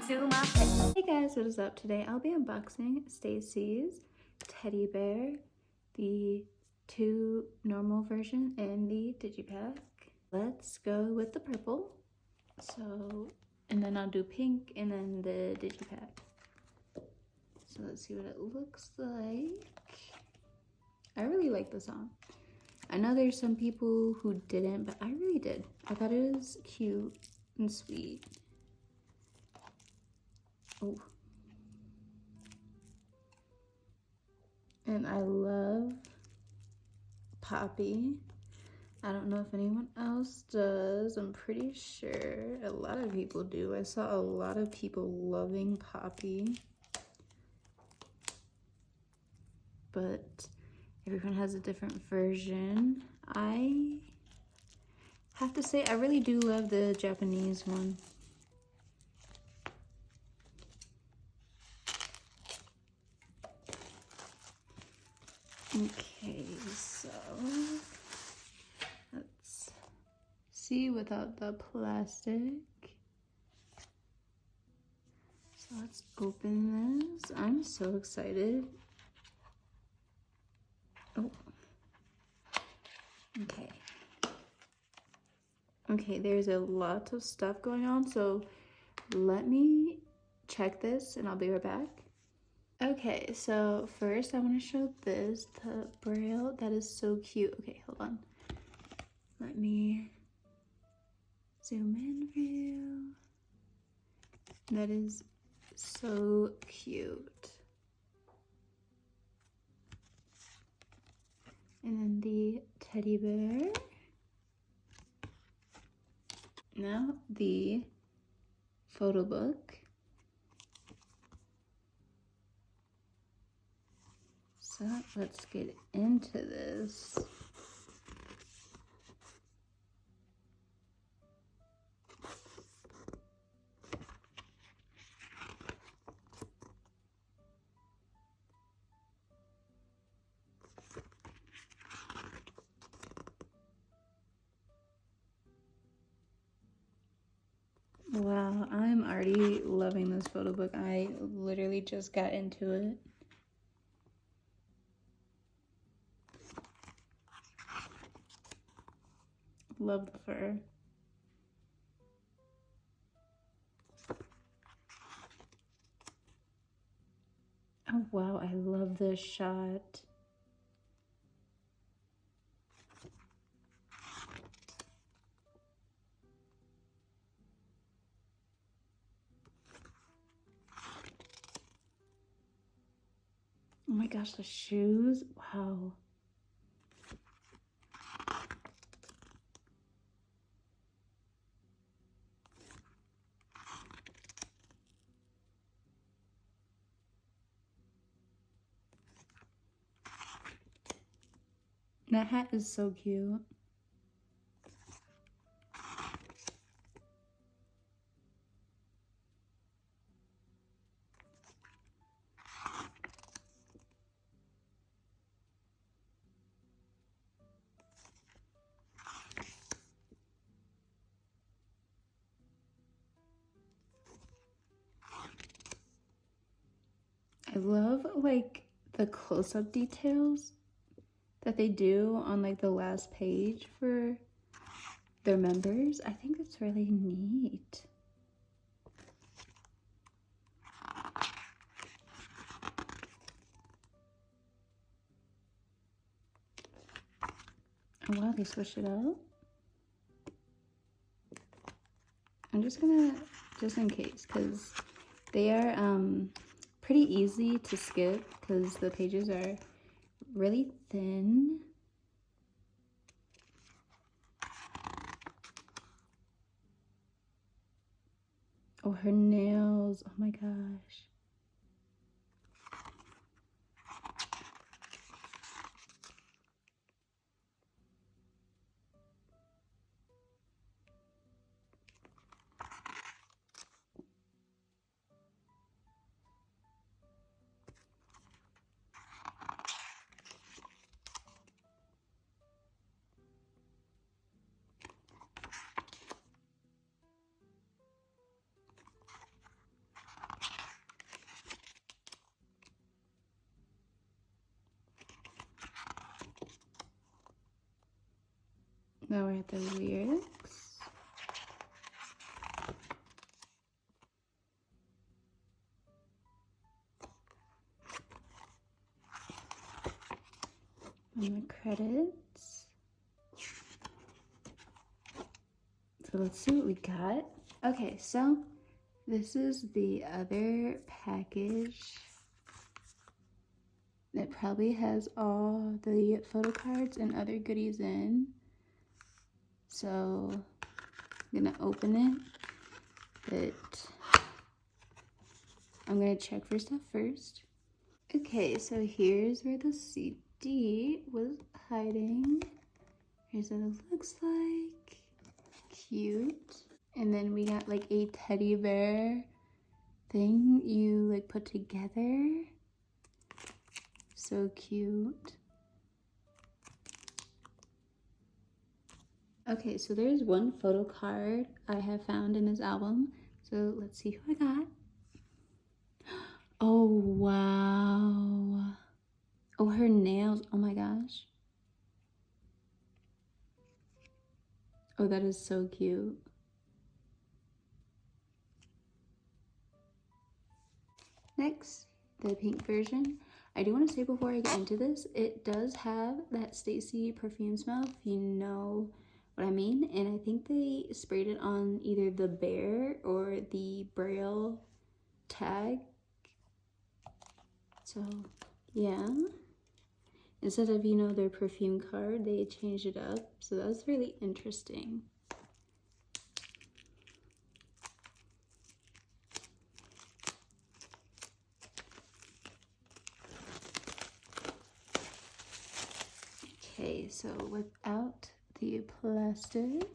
to my pet. Hey guys, what is up? Today I'll be unboxing Stacy's teddy bear, the 2 normal version and the Digipack. Let's go with the purple. And then I'll do pink and then the Digipack. So let's see what it looks like. I really like the song. I know there's some people who didn't, but I really did. I thought it was cute and sweet. Oh. And I love Poppy. I don't know if anyone else does. I'm pretty sure a lot of people do. I saw a lot of people loving Poppy. But everyone has a different version. I have to say, I really do love the Japanese one. Okay, so let's see without the plastic. So let's open this. I'm so excited. Oh, okay. Okay, there's a lot of stuff going on, so let me check this and I'll be right back. Okay, so first I want to show this, the braille. That is so cute. Okay, hold on. Let me zoom in for you. That is so cute. And then the teddy bear. Now the photo book. So let's get into this. Wow, I'm already loving this photo book. I literally just got into it. Love the fur. Oh wow, I love this shot. Oh my gosh, the shoes, wow. That hat is so cute. I love like the close-up details that they do on like the last page for their members. I think it's really neat. Oh wow, they switched it up. I'm just gonna, just in case, because they are pretty easy to skip because the pages are really thin. Oh, her nails, oh my gosh. Now we're at the lyrics. And the credits. So let's see what we got. Okay, so this is the other package. It probably has all the photo cards and other goodies in. So I'm gonna open it, but I'm gonna check for stuff first. Okay, so here's where the CD was hiding. Here's what it looks like. Cute. And then we got like a teddy bear thing you like put together. So cute. Okay, so there's one photo card I have found in this album. So let's see who I got. Oh, wow. Oh, her nails. Oh my gosh. Oh, that is so cute. Next, the pink version. I do want to say before I get into this, it does have that STAYC perfume smell, if you know what I mean. And I think they sprayed it on either the bear or the Braille tag. So, yeah. Instead of, you know, their perfume card, they changed it up. So that's really interesting. Okay, so without the plastic,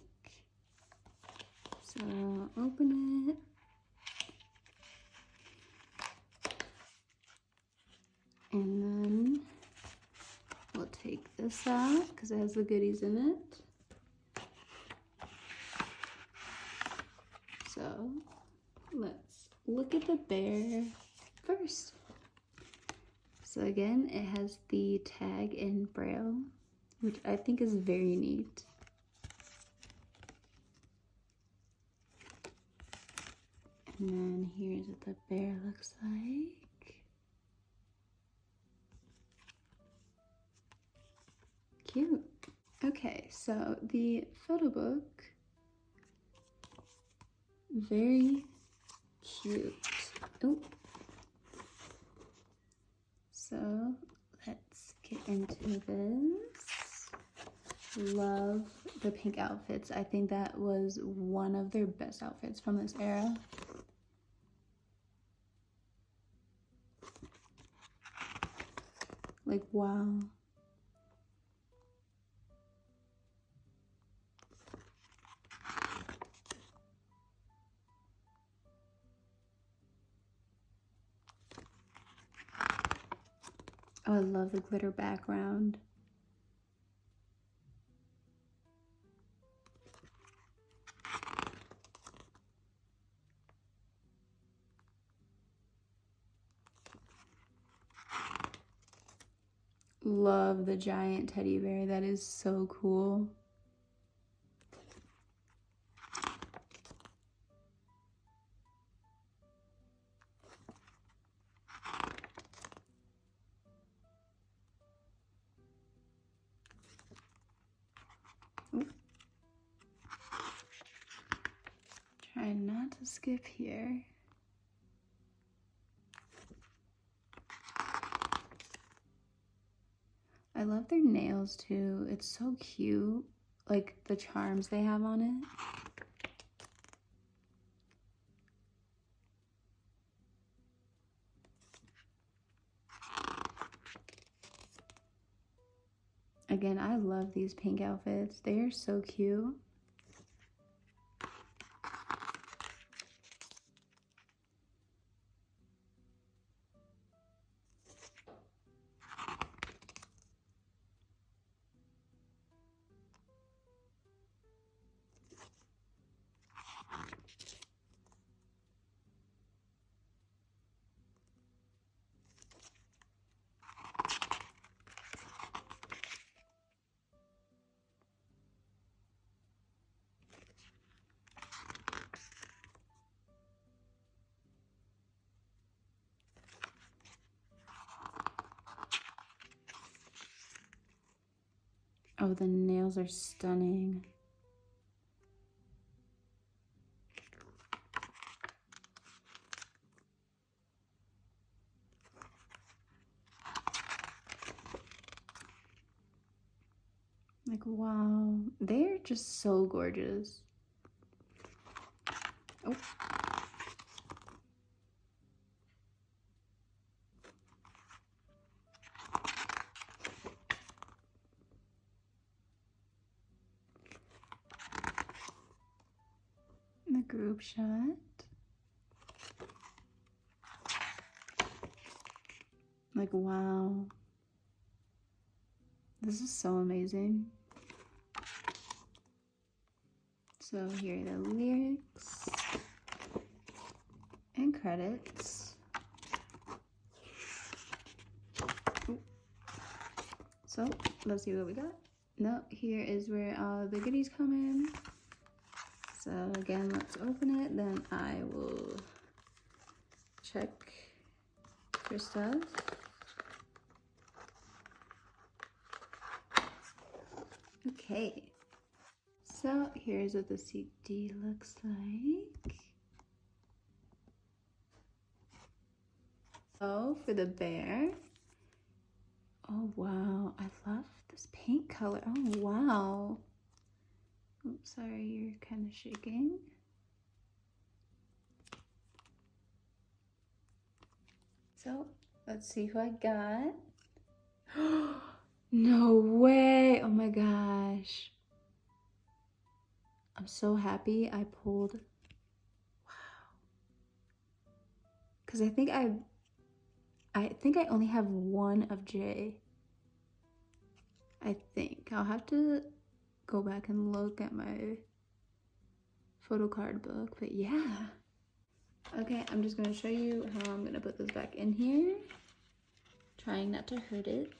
so open it. And then we'll take this out because it has the goodies in it. So let's look at the bear first. So again, it has the tag in Braille, which I think is very neat. And then here's what the bear looks like. Cute. Okay, so the photo book, very cute. Oh. So let's get into this. Love the pink outfits. I think that was one of their best outfits from this era. Like, wow. Oh, I love the glitter background. Love the giant teddy bear. That is so cool. Try not to skip here. I love their nails too. It's so cute. Like the charms they have on it. Again, I love these pink outfits. They are so cute. Oh, the nails are stunning. Like, wow, they're just so gorgeous. Oh. The group shot. Like, wow. This is so amazing. So here are the lyrics and credits. Ooh. So let's see what we got. No, here is where all the goodies come in. So again, let's open it. Then I will check for stuff. Okay. So here's what the CD looks like. Oh, for the bear. Oh, wow. I love this paint color. Oh, wow. Oops, sorry, you're kind of shaking. So let's see who I got. No way. Oh my gosh. I'm so happy I pulled. Wow. Because I think I only have one of J. I think. I'll have to go back and look at my photo card book, but yeah. Okay, I'm just gonna show you how I'm gonna put this back in here. Trying not to hurt it.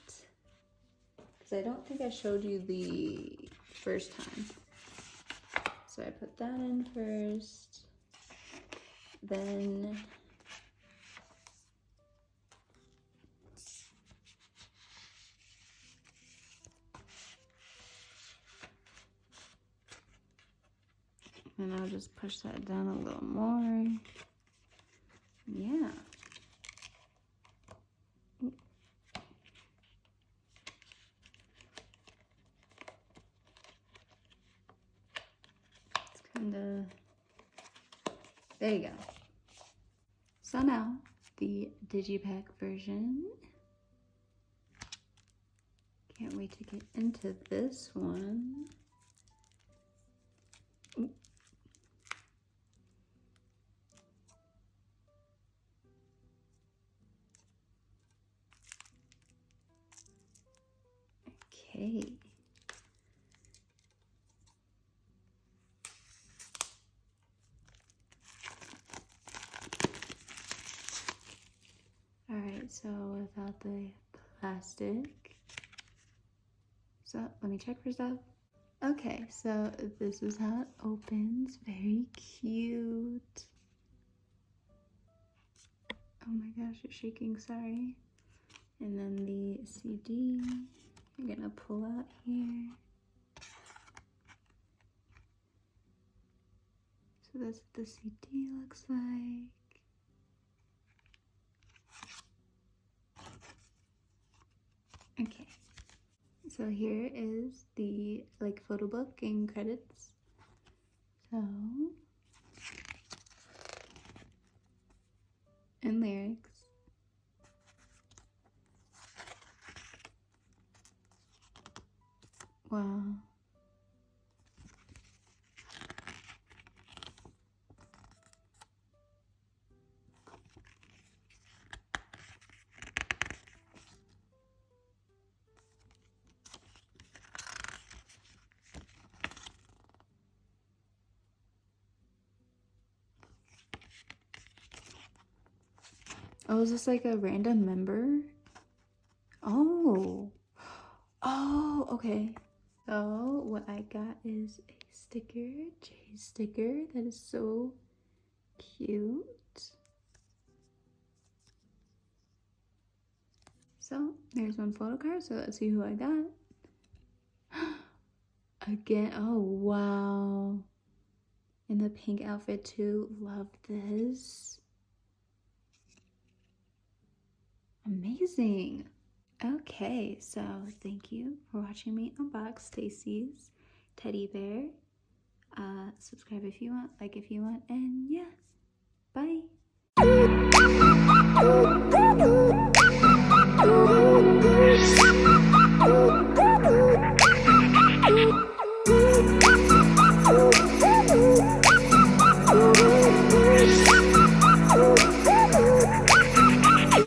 Because I don't think I showed you the first time. So I put that in first. Then and I'll just push that down a little more. Yeah. It's kind of, there you go. So now, the Digipack version. Can't wait to get into this one. Ooh. Okay. All right, so without the plastic. So let me check for stuff. Okay, so this is how it opens. Very cute. Oh my gosh, it's shaking, sorry. And then the CD, you're gonna pull out here. So that's what the CD looks like. Okay, so here is the like photo book and credits. So, and lyrics. Wow. Oh, is this like a random member? Oh. Oh, okay. So what I got is a sticker, J sticker. That is so cute. So there's one photo card. So let's see who I got. Again, oh wow. In the pink outfit too. Love this. Amazing. Okay, so thank you for watching me unbox Stacy's teddy bear. Subscribe if you want, like if you want, and yeah.